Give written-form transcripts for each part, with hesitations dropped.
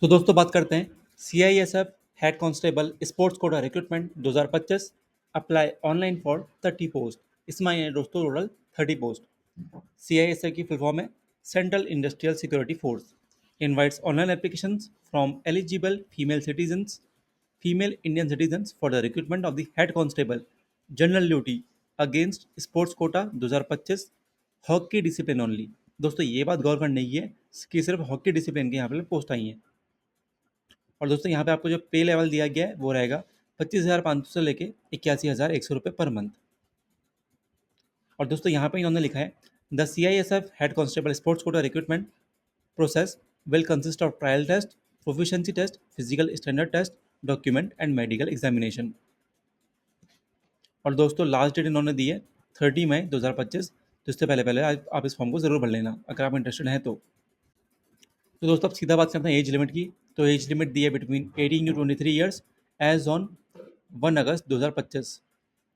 तो दोस्तों बात करते हैं CISF head constable sports quota recruitment 2025 apply online for 30 post. इसमें आए हैं दोस्तों टोटल 30 पोस्ट। CISF की फुल फॉर्म है central industrial security force invites online applications from eligible female Indian citizens for the recruitment of the head constable general duty against sports quota 2025 hockey discipline only. दोस्तों ये बात गौर करने की है कि सिर्फ हॉकी डिसिप्लिन के यहाँ पे पोस्ट आई हैं। और दोस्तों यहाँ पे आपको जो पे लेवल दिया गया है वो रहेगा 25,500 से लेके 81,100 रुपये पर मंथ। और दोस्तों यहाँ पे इन्होंने लिखा है the CISF head constable sports quota recruitment process will consist of trial test, proficiency test, physical standard test, document and medical examination. और दोस्तों लास्ट डेट इन्होंने दी है 30 मई 2025। तो इससे पहले पहले आप इस फॉर्म को ज़रूर भर लेना अगर आप इंटरेस्टेड हैं तो दोस्तों अब सीधा बात करते हैं एज लिमिट की। तो एज लिमिट दी है between 18 to 23 years age on 1 अगस्त 2025।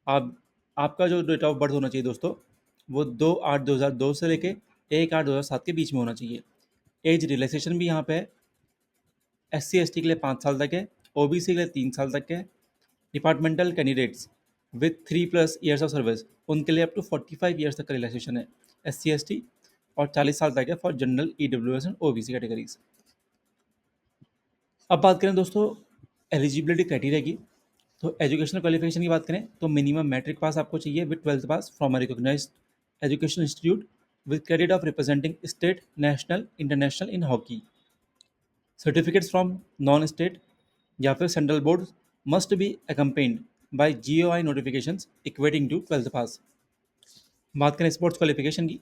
आप आपका जो डेट ऑफ बर्थ होना चाहिए दोस्तों वो 2/8/2002 से लेके 1/8/2007 के बीच में होना चाहिए। एज रिलैक्सेशन भी यहाँ पे है। SC/ST के लिए 5 साल तक है, OBC के लिए 3 साल तक है। Departmental candidates with 3+ years of service उनके लिए अप टू 45 ईयर्स तक का रिलैक्सेशन है SC/ST, और 40 साल तक है for general EWS and OBC categories. अब बात करें दोस्तों एलिजिबिलिटी क्राइटेरिया की। तो एजुकेशनल क्वालिफिकेशन की बात करें तो मिनिमम मैट्रिक पास आपको चाहिए with 12th pass from a recognised education institute with credit of representing state, national, international in hockey. Certificates from non state या फिर central board must be accompanied by GOI notifications equating to 12th pass. बात करें sports qualification की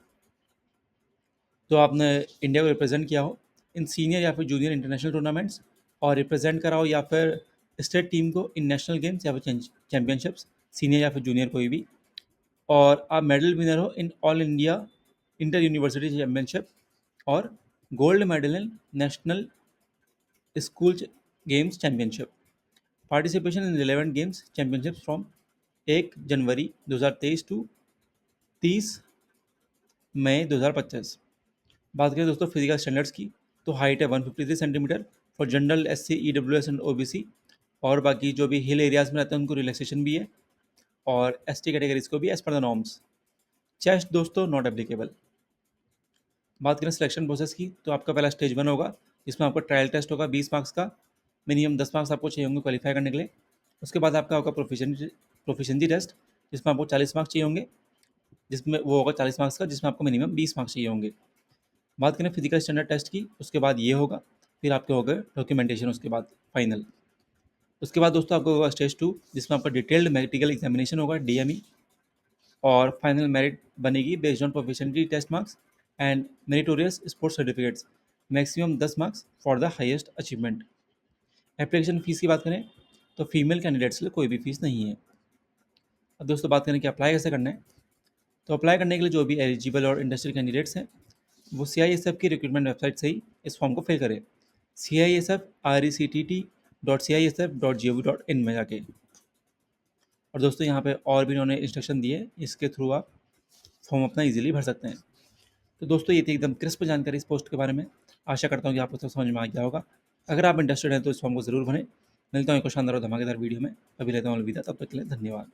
तो आपने India को represent किया हो इन सीनियर या फिर जूनियर इंटरनेशनल टूर्नामेंट्स, और रिप्रेजेंट करा हो या फिर स्टेट टीम को इन नेशनल गेम्स या फिर चैम्पियनशिप्स, सीनियर या फिर जूनियर कोई भी, और आप मेडल विनर हो in all India inter university championship और gold medal in national school games championship. Participation in relevant games championships from 1 January 2023 to 30 May 2025। बात करें दोस्तों फिजिकल स्टैंडर्ड्स की तो हाइट है 153 centimetre for general SC, EWS and OBC, और बाकी जो भी हिल एरियाज़ में रहते हैं उनको रिलैक्सेशन भी है, और ST कैटेगरीज को भी एज पर द नॉर्म्स। चेस्ट दोस्तों नॉट एप्लीकेबल। बात करें सिलेक्शन प्रोसेस की तो आपका पहला स्टेज 1 होगा जिसमें आपका ट्रायल टेस्ट होगा 20 मार्क्स का। मिनिमम 10 मार्क्स आपको चाहिए होंगे क्वालिफाई करने के लिए। उसके बाद आपका होगा प्रोफिशिएंसी टेस्ट जिसमें आपको 40 मार्क्स चाहिए होंगे, जिसमें वो होगा 40 मार्क्स का जिसमें आपको मिनिमम 20 मार्क्स चाहिए होंगे। बात करें फिजिकल स्टैंडर्ड टेस्ट की उसके बाद ये होगा, फिर आपके हो गए डॉक्यूमेंटेशन, उसके बाद फाइनल। उसके बाद दोस्तों आपको होगा स्टेज 2 जिसमें आपका डिटेल्ड मेडिकल एग्जामिनेशन होगा DME, और फाइनल मेरिट बनेगी based on proficiency test marks and meritorious sports certificates, maximum 10 marks for the highest achievement. Application fees की बात करें तो फीमेल कैंडिडेट्स के लिए कोई भी फीस नहीं है। अब दोस्तों बात करें कि अप्लाई कैसे करना है। तो अप्लाई करने के लिए जो भी एलिजिबल और इंडस्ट्रियल कैंडिडेट्स हैं वो CISF की रिक्रूटमेंट वेबसाइट से ही इस फॉर्म को फिल करें, CISF.RECTT.CISF.gov.in में जाके। और दोस्तों यहाँ पे और भी उन्होंने इंस्ट्रक्शन दिए, इसके थ्रू आप फॉर्म अपना इजीली भर सकते हैं। तो दोस्तों ये थी एकदम क्रिस्प जानकारी इस पोस्ट के बारे में। आशा करता हूँ कि आपको सब समझ में आ गया होगा। अगर आप इंटरेस्टेड हैं तो इस फॉर्म को ज़रूर भरें। मिलता हूँ एक और शानदार और धमाकेदार वीडियो में। अभी लेता हूँ अलविदा, तब तक के लिए धन्यवाद।